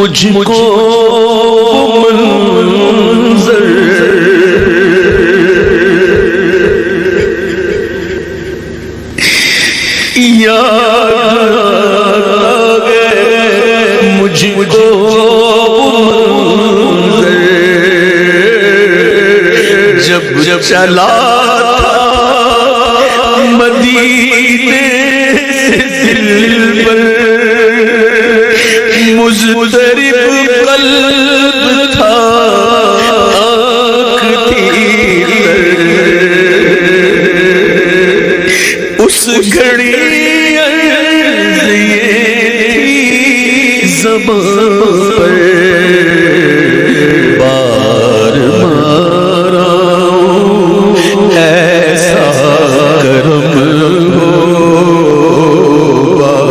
مجھ کو منظر یاد آ گئے، مجھ کو جب چلا مدینے دل پر مضطرب قلب تھا، آنکھ تھی اس گھڑی عرض یہ تھی زبان پر، بار مارا ایسا کرم ہو، بار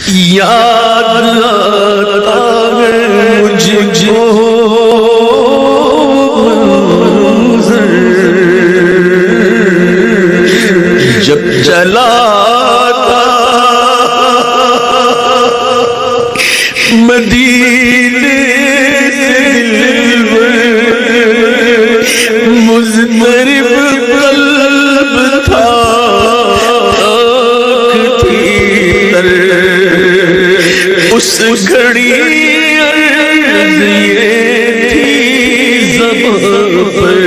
یاد آتا ہے مجھ کو منظر جب چلا تھا مدینے دل پر مضطرب قلب تھا، اس گھڑی عرض یہ تھی زبان پر،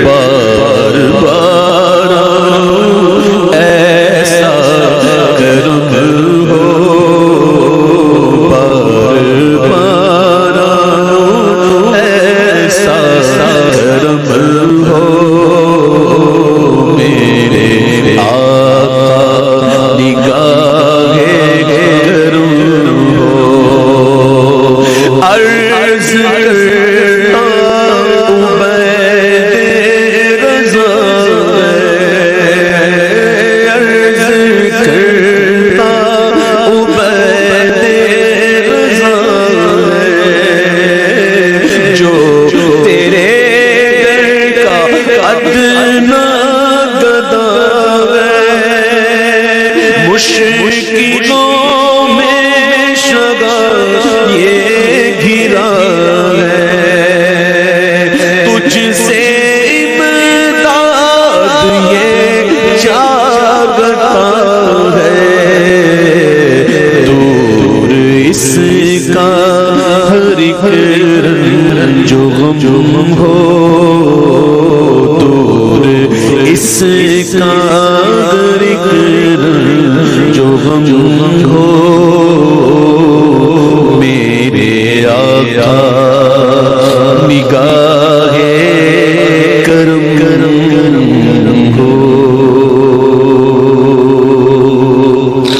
بار بار ایسا کرم ہو، بار بار ایسا کرم ہو، میرے آقا نگاہ عرض کرتا عبید رضا، عرض کرتا عبید رضا، جو تیرے در کا ادنا گدا ہے، مشکلوں میں شگا یہ گھرا ہے، تجھ سے امداد یہ جاگتا ہے، دور اس کا ہر ایک رنج جو غم ہو، دور اس کا ہر ایک رنج جو غم ہو، میرے آقا